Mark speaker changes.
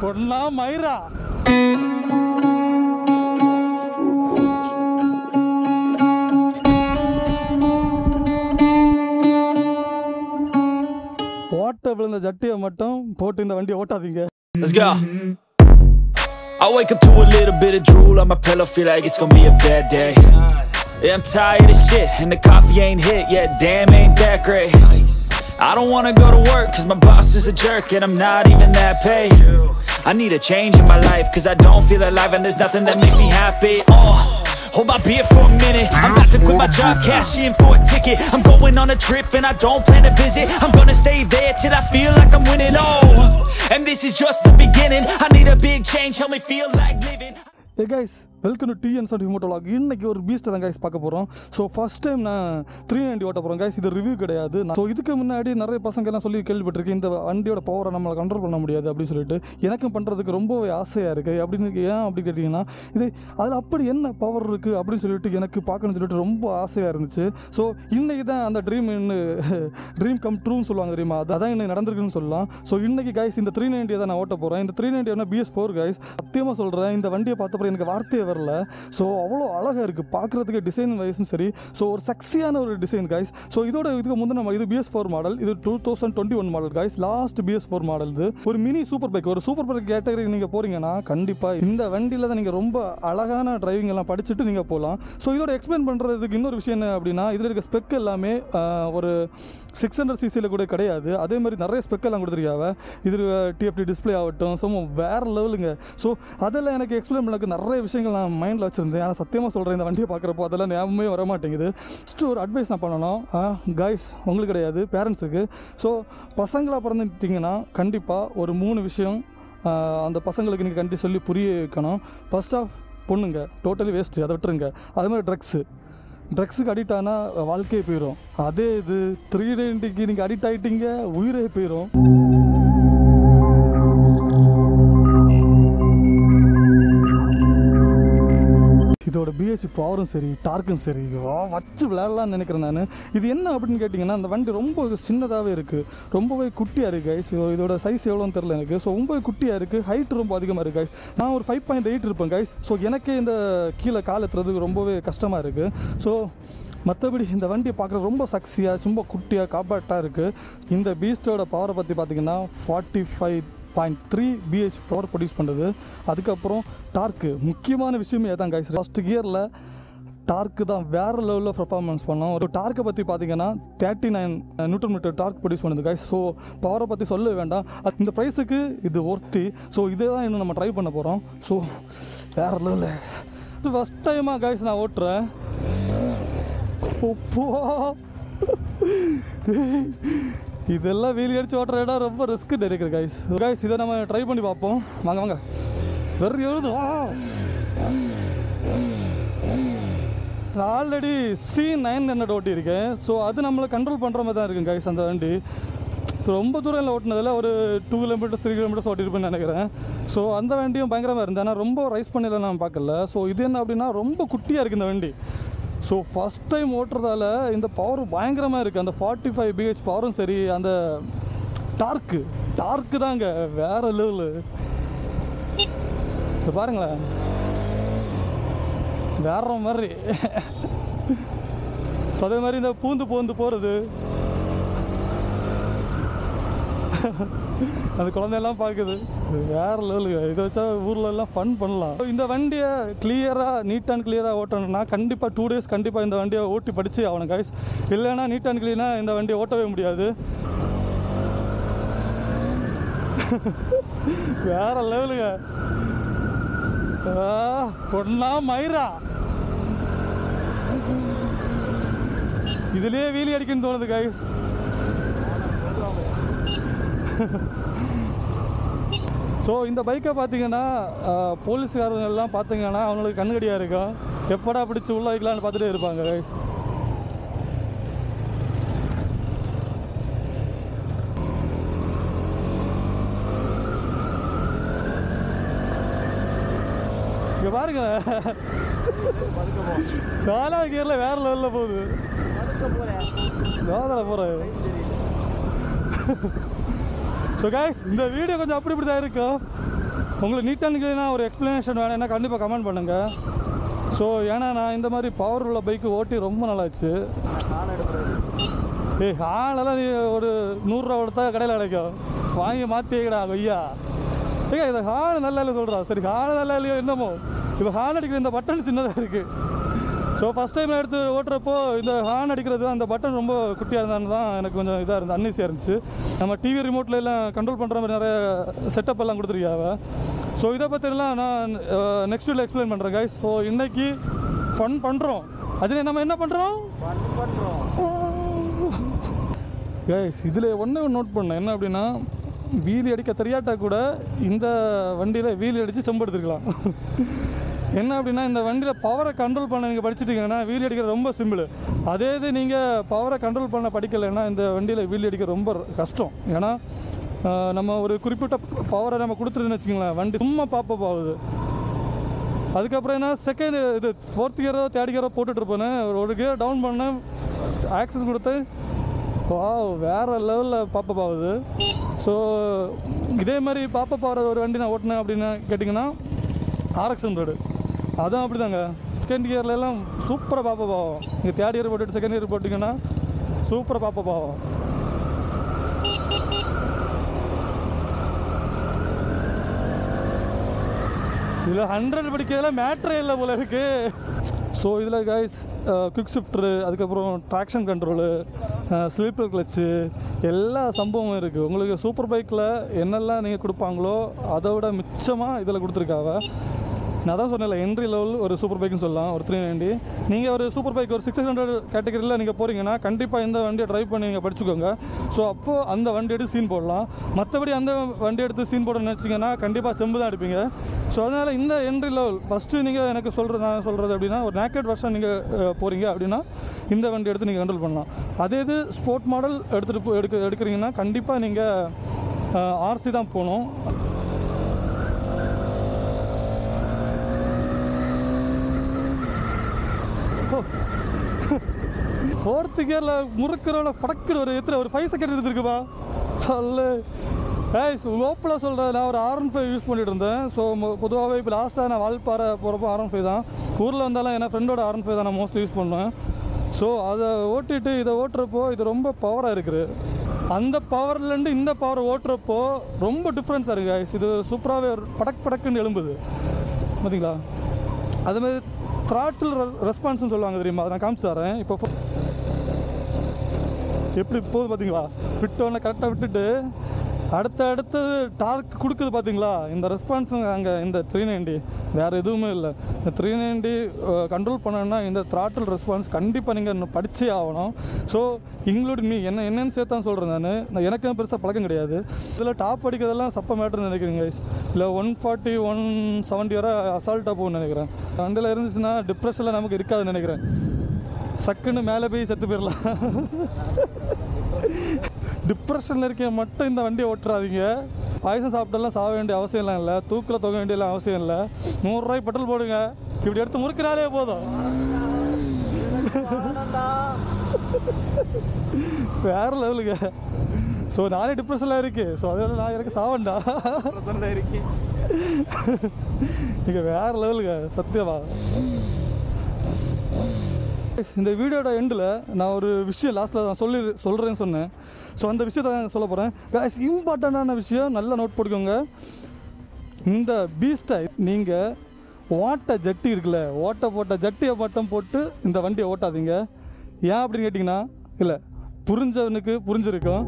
Speaker 1: பொண்ணா மயிரா ஓட்ட விழுந்த ஜட்டியை மட்டும் போட்டு இந்த வண்டியை ஓட்டாதீங்க.
Speaker 2: Let's go. I wake up to a little bit of drool on my pillow, feel like it's gonna be a bad day. Yeah, I'm tired of shit and the coffee ain't hit yet, damn ain't that great. I don't wanna go to work cause my boss is a jerk and I'm not even that paid. I need a change in my life cause I don't feel alive and there's nothing that makes me happy. Hold my beer for a minute, I'm about to quit my job, cash in for a ticket. I'm going on a trip and I don't plan to visit. I'm gonna stay there till I feel like I'm winning, oh. And this is just the beginning, I need a big change, help me feel like living.
Speaker 1: Hey guys, welcome to TN70 moto vlog. இன்னைக்கு ஒரு பீஸ்ட்டை தான் guys பார்க்க போகிறோம். So first time நான் 390 ஓட்ட போகிறோம் guys. இது review கிடையாது. ஸோ இதுக்கு முன்னாடி நிறைய பசங்க எல்லாம் சொல்லி கேள்விப்பட்டிருக்கேன், இந்த வண்டியோட பவரை நம்மளை கண்ட்ரோல் பண்ண முடியாது அப்படின்னு சொல்லிட்டு. எனக்கும் பண்ணுறதுக்கு ரொம்பவே ஆசையாக இருக்குது. அப்படின்னு ஏன் அப்படி கேட்டிங்கன்னா, இது அதில் அப்படி என்ன பவர் இருக்குது அப்படின்னு சொல்லிட்டு எனக்கு பார்க்கணும்னு சொல்லிட்டு ரொம்ப ஆசையாக இருந்துச்சு. ஸோ இன்றைக்கி தான் அந்த ட்ரீம் கம் ட்ரூன்னு சொல்லுவாங்க தெரியுமா, அதான் இன்னைக்கு நடந்திருக்குன்னு சொல்லலாம். ஸோ இன்றைக்கி கைஸ் இந்த 390 தான் நான் ஓட்ட போகிறேன். இந்த 390 BS4 கைஸ். சத்தியமாக சொல்கிறேன், இந்த வண்டியை பார்த்தப்பறம் எனக்கு வார்த்தையே வரல. ஸோ அவ்வளோ அழகாக இருக்குது பார்க்குறதுக்கு, டிசைன் வைஸும் சரி. ஸோ ஒரு செக்ஸியான ஒரு டிசைன் கைஸ். ஸோ இதுக்கு முந்தின இது BS4 மாடல், இது 2021 model guys. Last BS4 model. இது ஒரு மினி சூப்பர் பைக். ஒரு சூப்பர் பைக் கேட்டகரி நீங்கள் போகிறீங்கன்னா கண்டிப்பாக இந்த வண்டியில் தான் நீங்கள் ரொம்ப அழகான டிரைவிங் எல்லாம் படிச்சுட்டு நீங்கள் போகலாம். ஸோ இதோட எக்ஸ்பிளைன் பண்ணுறதுக்கு இன்னொரு விஷயம் என்ன அப்படின்னா, இதில் இருக்க ஸ்பெக் எல்லாமே ஒரு 600cc கூட கிடையாது. அதே மாதிரி நிறைய ஸ்பெக் எல்லாம் கொடுத்துருக்காங்க. இது TFT டிஸ்பிளே ஆகட்டும், ஸோ வேறு லெவலுங்க. ஸோ அதெல்லாம் எனக்கு எக்ஸ்பிளைன் பண்ணக்கு நிறைய விஷயங்கள் நான் மைண்டில் வச்சுருந்தேன். ஆனால் சத்தியமாக சொல்கிறேன், இந்த வண்டியை பார்க்குறப்போ அதெல்லாம் ஞாபகமே வர மாட்டேங்குது. ஃபஸ்ட்டு ஒரு அட்வைஸ் நான் பண்ணணும் கைஸ், உங்களுக்கு கிடையாது, பேரண்ட்ஸுக்கு. ஸோ பசங்களாக பிறந்துட்டிங்கன்னா கண்டிப்பாக ஒரு 3 விஷயம் அந்த பசங்களுக்கு நீங்கள் கண்டிப்பாக சொல்லி புரிய வைக்கணும். ஃபர்ஸ்ட் ஆஃப் பொண்ணுங்க டோட்டலி வேஸ்ட்டு, அதை விட்டுருங்க. அது மாதிரி ட்ரக்ஸுக்கு அடிக்ட் ஆனால் வாழ்க்கையே போயிடும். அதே இது 390க்கு நீங்கள் அடிக்ட் ஆகிட்டீங்க, உயிரே போயிடும். இதோட BH பவரும் சரி, டார்க்கும் சரி, வச்சு விளையாடலான்னு நினைக்கிறேன் நான். இது என்ன அப்படின்னு கேட்டிங்கன்னா, அந்த வண்டி ரொம்ப சின்னதாகவே இருக்குது, ரொம்பவே குட்டியாக இருக்குது கைஸ். இதோட சைஸ் எவ்வளோன்னு தெரில எனக்கு. ஸோ ரொம்ப குட்டியாக இருக்குது, ஹைட் ரொம்ப அதிகமாக இருக்குது கைஸ். நான் ஒரு 5.8 இருப்பேன் கைஸ். ஸோ எனக்கே இந்த கீழே கால் எத்துறதுக்கு ரொம்பவே கஷ்டமாக இருக்குது. ஸோ மற்றபடி இந்த வண்டியை பார்க்குற ரொம்ப சக்ஸியாக, ரொம்ப குட்டியாக, காப்பாக்டாக இருக்குது. இந்த பீஸ்டோட பவரை பற்றி பார்த்திங்கன்னா 45.3 BH பவர் ப்ரொடியூஸ் பண்ணுறது. அதுக்கப்புறம் டார்க்கு, முக்கியமான விஷயமே தான் கைஸ். ஃபஸ்ட் கியரில் டார்க்கு தான் வேறு லெவலில் பர்ஃபார்மன்ஸ் பண்ணோம். ஒரு டார்க்கை பற்றி பார்த்தீங்கன்னா 39 Nm டார்க் ப்ரொடியூஸ் பண்ணுது கைஸ். ஸோ பவரை பற்றி சொல்ல வேண்டாம், இந்த ப்ரைஸுக்கு இது ஒர்த்தி. ஸோ இதே தான் இன்னும் நம்ம ட்ரை பண்ண போகிறோம். ஸோ வேறு லெவலில் ஃபஸ்ட் டைமாக கைஸ் நான் ஓட்டுறேன். இதெல்லாம் வீல் அடிச்சு ஓட்டுற இடம் ரொம்ப ரிஸ்க் இருக்குது கைஸ். இதை நம்ம ட்ரை பண்ணி பார்ப்போம். வாங்க வெறி எழுது. Already C900 ஓட்டியிருக்கேன். ஸோ அது நம்மளை கண்ட்ரோல் பண்ணுற மாதிரி தான் இருக்குது கைஸ் அந்த வண்டி. ரொம்ப தூரம் இல்லை ஓட்டினதில், ஒரு 2 கிலோமீட்டர்ஸ் 3 கிலோமீட்டர்ஸ் ஓட்டிருப்பேன்னு நினைக்கிறேன். ஸோ அந்த வண்டியும் பயங்கரமாக இருந்தேன், ஆனால் ரொம்ப ரைஸ் பண்ணல நான் பார்க்கல. ஸோ இது என்ன அப்படின்னா, ரொம்ப குட்டியாக இருக்குது இந்த வண்டி. ஸோ ஃபஸ்ட் டைம் ஓட்டுறதால இந்த பவர் பயங்கரமாக இருக்குது. அந்த 45 BH பவரும் சரி, அந்த டார்க்கு தாங்க வேறு லெவலு. இப்போ பாருங்களேன், வேற மாதிரி. ஸோ அதே மாதிரி இந்த பூந்து போகிறது, அந்த குழந்தையெல்லாம் பார்க்குது, வேறு லெவலுங்க. இதை வச்சா ஊரில் எல்லாம் ஃபன் பண்ணலாம். இந்த வண்டியை நீட் அண்ட் கிளியராக ஓட்டணும்னா கண்டிப்பாக 2 days கண்டிப்பாக இந்த வண்டியை ஓட்டி படித்து ஆகணும் கைஸ். இல்லைன்னா நீட் அண்ட் கிளீனாக இந்த வண்டியை ஓட்டவே முடியாது. வேறு லெவலுங்க. பொண்ணா மயிரா, இதுலேயே வீலி அடிக்கணும்னு தோணுது கைஸ். ஸோ இந்த பைக்கை பார்த்தீங்கன்னா போலீஸ்காரங்க எல்லாம் பார்த்தீங்கன்னா அவங்களுக்கு கண்கடியாக இருக்கும், எப்படா பிடிச்சி உள்ள வைக்கலான்னு பார்த்துட்டே இருப்பாங்க கைஸ். இங்கே பாருங்க, 4வது கியரில் வேறு லெவலில் போகுது. போகிறேன். ஸோ கைஸ் இந்த வீடியோ கொஞ்சம் அப்படி தான் இருக்கும். உங்களுக்கு நீட்டாக ஒரு எக்ஸ்ப்ளனேஷன் வேணும்னா கண்டிப்பாக கமெண்ட் பண்ணுங்கள். ஸோ ஏன்னா நான் இந்த மாதிரி பவர் உள்ள பைக்கு ஓட்டி ரொம்ப நல்லாச்சு. ஹாலெல்லாம் நீ ஒரு 100 ரூபா கொடுத்தா கடையில் கிடைக்கும், வாங்கி மாற்றிக்கடா ஐயா. இந்த ஹால் நல்லா இல்லை சொல்கிறா. சரி ஹால் நல்லா இல்லையோ என்னமோ, இப்போ ஹார்ன் அடிக்கிற இந்த பட்டன் சின்னதாக இருக்குது. ஸோ ஃபஸ்ட் டைம் நான் எடுத்து ஓட்டுறப்போ இந்த ஹார்ன் அடிக்கிறது அந்த பட்டன் ரொம்ப குட்டியாக இருந்தான்னு தான் எனக்கு கொஞ்சம் இதாக இருந்தது, அன்ஈஸியாக இருந்துச்சு. நம்ம டிவி ரிமோட்டில் எல்லாம் கண்ட்ரோல் பண்ணுற மாதிரி நிறைய செட்டப் எல்லாம் கொடுத்துருக்காவ. ஸோ இதை பற்றிலாம் நான் நெக்ஸ்ட் வீடியோவில் எக்ஸ்பிளைன் பண்ணுறேன் கைஸ். ஸோ இன்றைக்கி ஃபன் பண்ணுறோம். அஜய் நம்ம என்ன பண்ணுறோம் கைஸ்? இதில் ஒன்று நோட் பண்ணேன் என்ன அப்படின்னா, வீலி அடிக்க தெரியாட்டா கூட இந்த வண்டியில் வீலி அடித்து செம்பெடுத்துருக்கலாம். என்ன அப்படின்னா இந்த வண்டியில் பவரை கண்ட்ரோல் பண்ண நீங்கள் படிச்சுட்டிங்கன்னா வீலி அடிக்கிறது ரொம்ப சிம்பிள். அதே இது நீங்கள் பவரை கண்ட்ரோல் பண்ண படிக்கலைன்னா இந்த வண்டியில் வீலி அடிக்க ரொம்ப கஷ்டம். ஏன்னா நம்ம ஒரு குறிப்பிட்ட பவரை நம்ம கொடுத்துருன்னு வச்சுக்கோங்களேன், வண்டி சும்மா பாப்பப் ஆகுது. அதுக்கப்புறம் என்ன செகண்ட் இது 4th கியரோ 3rd கியரோ போட்டுட்ருப்பேன்னு ஒரு கியர் டவுன் பண்ணேன், ஆக்சிடென்ட் கொடுத்து வேறு லெவலில் பாப்பப் ஆகுது. ஸோ இதே மாதிரி பாப்பப் ஆகிற ஒரு வண்டி நான் ஓட்டினேன் அப்படின்னு கேட்டிங்கன்னா RX 100 அதுவும் அப்படி தாங்க. செகண்ட் கியர்லாம் சூப்பராக பாப்பப் ஆகும். நீங்கள் 3rd கியர் போட்டுட்டு செகண்ட் கியர் போட்டிங்கன்னா சூப்பராக பாப்பப் ஆகும். இதில் 100 படிக்கிறதுலாம் மேட்ரே இல்லை போல இருக்குது. ஸோ இதில் கைஸ் குவிக் ஷிஃப்ட்ரு, அதுக்கப்புறம் ட்ராக்ஷன் கண்ட்ரோலு, ஸ்லீப்பர் கிளச்சு, எல்லா சம்பவமும் இருக்குது. உங்களுக்கு சூப்பர் பைக்கில் என்னெல்லாம் நீங்கள் கொடுப்பாங்களோ அதை விட மிச்சமாக இதில் கொடுத்துருக்காவ. நான் தான் சொன்னேன்ல, என்ட்ரி லெவல் ஒரு சூப்பர் பைக்குன்னு சொல்லலாம் ஒரு 390. நீங்கள் ஒரு சூப்பர் பைக் ஒரு 600 கேட்டகரியில் நீங்கள் போகிறீங்கன்னா கண்டிப்பாக இந்த வண்டியை ட்ரைவ் பண்ணி நீங்கள் படிச்சுக்கோங்க. ஸோ அப்போது அந்த வண்டி எடுத்து சீன் போடலாம். மற்றபடி அந்த வண்டி எடுத்து சீன் போடணும்னு நினச்சிங்கன்னா கண்டிப்பாக செம்பு தான் எடுப்பீங்க. ஸோ அதனால் இந்த என்ட்ரி லெவல் ஃபஸ்ட்டு நீங்கள் எனக்கு நான் சொல்கிறது அப்படின்னா ஒரு நேக்கட் வெர்ஷன் நீங்கள் போகிறீங்க அப்படின்னா இந்த வண்டி எடுத்து நீங்கள் கண்ட்ரோல் பண்ணலாம். அதே இது ஸ்போர்ட் மாடல் எடுக்கிறீங்கன்னா கண்டிப்பாக நீங்கள் RC தான் போகணும். ஃபோர்த்து கியரில் முறுக்கிறவள படக்குன்னு ஒரு எத்தனை ஒரு 5 செகண்ட் எடுத்துருக்குப்பா சொல்லு. லோப்பில் சொல்கிறேன், நான் ஒரு R15 யூஸ் பண்ணிகிட்டு இருந்தேன். ஸோ பொதுவாகவே இப்போ லாஸ்ட்டாக நான் வால்பாறை போகிறப்போ R15 தான், ஊரில் வந்தாலும் என் ஃப்ரெண்டோட R15 தான் நான் மோஸ்ட்லி யூஸ் பண்ணுவேன். ஸோ அதை ஓட்டிட்டு இதை ஓட்டுறப்போ இது ரொம்ப பவராக இருக்குது. அந்த பவர்லேருந்து இந்த பவர் ஓட்டுறப்போ ரொம்ப டிஃப்ரென்ஸாக இருக்குது கைஸ். இது சூப்பராகவே படக்குன்னு எழும்புது பார்த்தீங்களா. அதுமாதிரி த்ராட்டில் ரெஸ்பான்ஸ்னு சொல்லுவாங்க தெரியுமா, அதை நான் காமிச்சு தரேன். இப்போ எப்படி போகுது பார்த்தீங்களா, விட்டோன்னே கரெக்டாக விட்டுட்டு அடுத்தது டார்க் கொடுக்குது பார்த்தீங்களா. இந்த ரெஸ்பான்ஸுங்க அங்கே இந்த 390 வேறு எதுவுமே இல்லை. இந்த 390 கண்ட்ரோல் பண்ணணுன்னா இந்த த்ராட்டில் ரெஸ்பான்ஸ் கண்டிப்பாக நீங்கள் இன்னும் படித்தே ஆகணும். ஸோ இன்க்ளூடிங் மீ என்னென்னு சேர்த்தான் சொல்கிறேன் நான் எனக்கும் பெருசாக பழக்கம் கிடையாது. இதில் டாப் அடிக்கிறதெல்லாம் சப்ப மேட்டர்னு நினைக்கிறேங்க கைஸ். இல்லை 140 170 வரை அசால்ட்டாக போகும்னு நினைக்கிறேன். வண்டியில் இருந்துச்சுன்னா டிப்ரெஷனில் நமக்கு இருக்காதுன்னு நினைக்கிறேன். சக்குன்னு மேலே போய் செத்து போயிடலாம். டிப்ரெஷனில் இருக்க மட்டும் இந்த வண்டியை ஓட்டுறாதீங்க. பாயசம் சாப்பிட்டெல்லாம் சாக வேண்டிய அவசியம்லாம் இல்லை, தூக்கில் தொக வேண்டியெல்லாம் அவசியம் இல்லை. 100 ரூபாய் பெட்ரோல் போடுங்க, இப்படி எடுத்து முறுக்கினாலே போதும், வேற லெவலுங்க. ஸோ நானே டிப்ரெஷனில் இருக்குது. ஸோ அதோட நான் எனக்கு சாவண்டா இருக்கு. நீங்கள் வேற லெவலுங்க சத்தியமா. இந்த வீடியோட எண்டில் நான் ஒரு விஷயம் லாஸ்ட்டில் நான் சொல்கிறேன்னு சொன்னேன். ஸோ அந்த விஷயத்தை தான் சொல்ல போகிறேன். இம்பார்ட்டண்டான விஷயம் நல்லா நோட் போட்டுக்கோங்க. இந்த பீஸ்ட்டை நீங்கள் ஓட்ட ஜட்டி இருக்குல்ல, போட்ட ஜட்டியை மட்டும் போட்டு இந்த வண்டியை ஓட்டாதீங்க. ஏன் அப்படின்னு கேட்டிங்கன்னா, இல்லை புரிஞ்சவனுக்கு புரிஞ்சிருக்கும்.